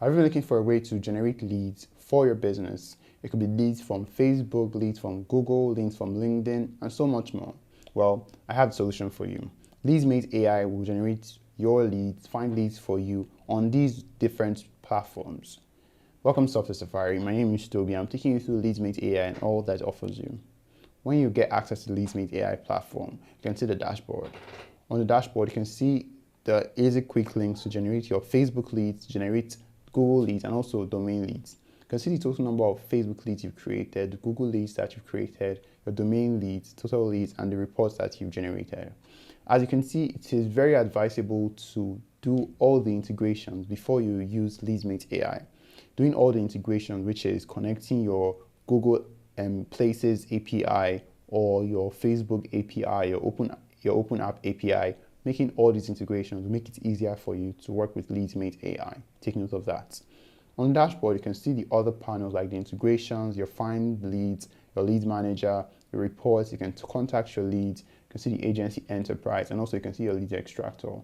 Are you looking for a way to generate leads for your business? It could be leads from Facebook, leads from Google, leads from LinkedIn, and so much more. Well, I have a solution for you. LeadsMate AI will generate your leads, find leads for you on these different platforms. Welcome to Software Safari. My name is Toby. I'm taking you through LeadsMate AI and all that it offers you. When you get access to the LeadsMate AI platform, you can see the dashboard. On the dashboard, you can see the easy quick links to generate your Facebook leads, generate Google leads, and also domain leads. You can see the total number of Facebook leads you've created, Google leads that you've created, your domain leads, total leads, and the reports that you've generated. As you can see, it is very advisable to do all the integrations before you use LeadsMate AI. Doing all the integrations, which is connecting your Google Places API or your Facebook API, your Open App API, making all these integrations will make it easier for you to work with LeadsMate AI. Take note of that. On the dashboard, you can see the other panels like the integrations, your find leads, your lead manager, your reports. You can contact your leads. You can see the agency enterprise, and also you can see your lead extractor.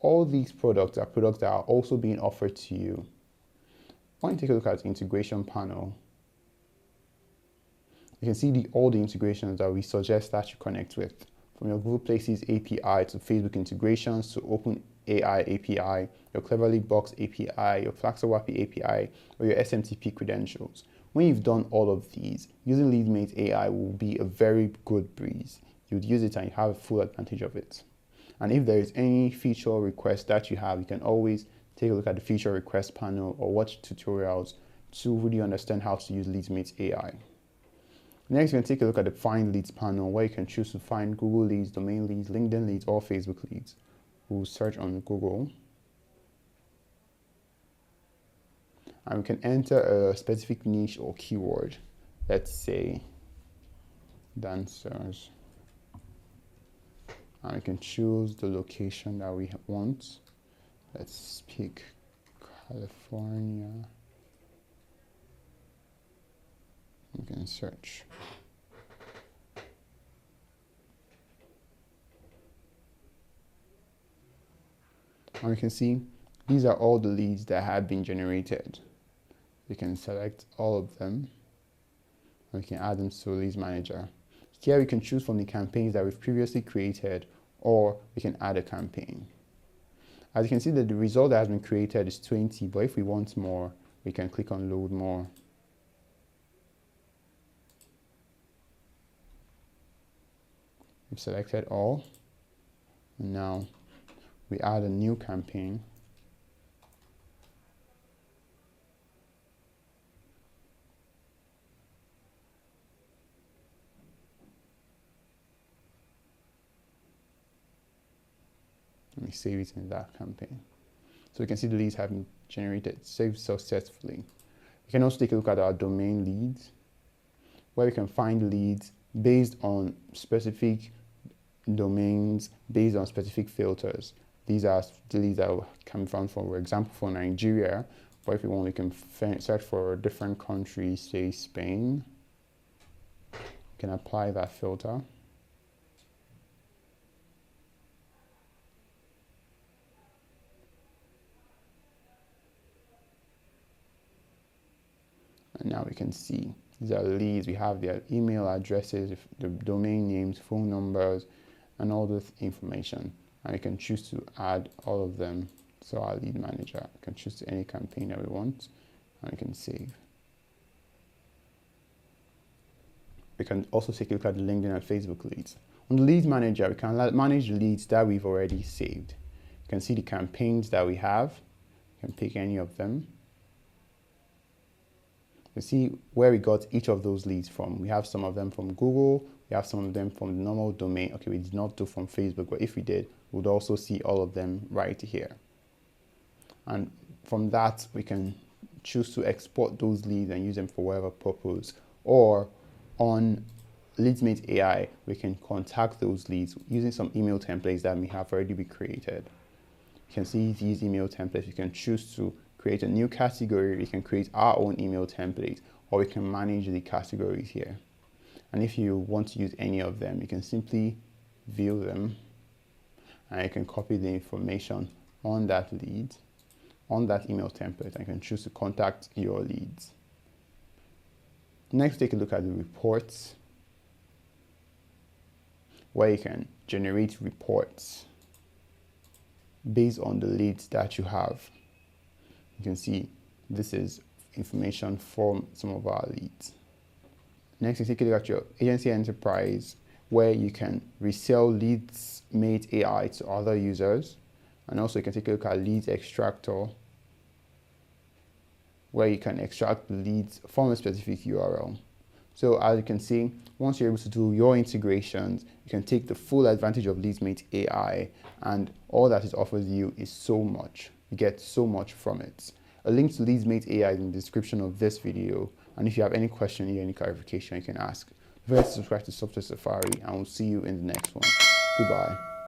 All these products are products that are also being offered to you. When you take a look at the integration panel, you can see all the integrations that we suggest that you connect with. From your Google Places API to Facebook integrations to Open AI API, your Cleverly Box API, your Flaxowapi API, or your SMTP credentials. When you've done all of these, using LeadsMate AI will be a very good breeze. You'd use it and you have a full advantage of it. And if there is any feature request that you have, you can always take a look at the feature request panel or watch tutorials to really understand how to use LeadsMate AI. Next, you can take a look at the Find Leads panel where you can choose to find Google leads, domain leads, LinkedIn leads, or Facebook leads. We'll search on Google. And we can enter a specific niche or keyword. Let's say dancers. And we can choose the location that we want. Let's pick California. You can search. And we can see these are all the leads that have been generated. You can select all of them and we can add them to Leads Manager. Here we can choose from the campaigns that we've previously created, or we can add a campaign. As you can see that the result that has been created is 20, but if we want more, we can click on Load More. We've selected all, and now we add a new campaign. Let me save it in that campaign. So you can see the leads have been generated, saved successfully. You can also take a look at our domain leads, where we can find leads based on specific domains, based on specific filters. These are the leads that can be found, for example, for Nigeria. But if you want, we can search for a different country, say Spain. You can apply that filter. And now we can see these are leads. We have their email addresses, the domain names, phone numbers, and all this information. And we can choose to add all of them to our lead manager. We can choose any campaign that we want, and we can save. We can also take a look at the LinkedIn and Facebook leads. On the lead manager, we can manage the leads that we've already saved. You can see the campaigns that we have. You can pick any of them. You can see where we got each of those leads from. We have some of them from Google. We have some of them from the normal domain. Okay, we did not do from Facebook, but if we did, we would also see all of them right here. And from that, we can choose to export those leads and use them for whatever purpose. Or on LeadsMate AI, we can contact those leads using some email templates that may have already been created. You can see these email templates. You can choose to create a new category. We can create our own email template, or we can manage the categories here. And if you want to use any of them, you can simply view them and you can copy the information on that lead, on that email template, and you can choose to contact your leads. Next, take a look at the reports, where you can generate reports based on the leads that you have. You can see this is information from some of our leads. Next, you take a look at your agency enterprise, where you can resell LeadsMate AI to other users. And also you can take a look at Leads Extractor, where you can extract the leads from a specific URL. So as you can see, once you're able to do your integrations, you can take the full advantage of LeadsMate AI, and all that it offers you is so much. You get so much from it. A link to LeadsMate AI is in the description of this video, and if you have any question or any clarification, you can ask. Don't forget to subscribe to Software Safari, and we'll see you in the next one. Goodbye.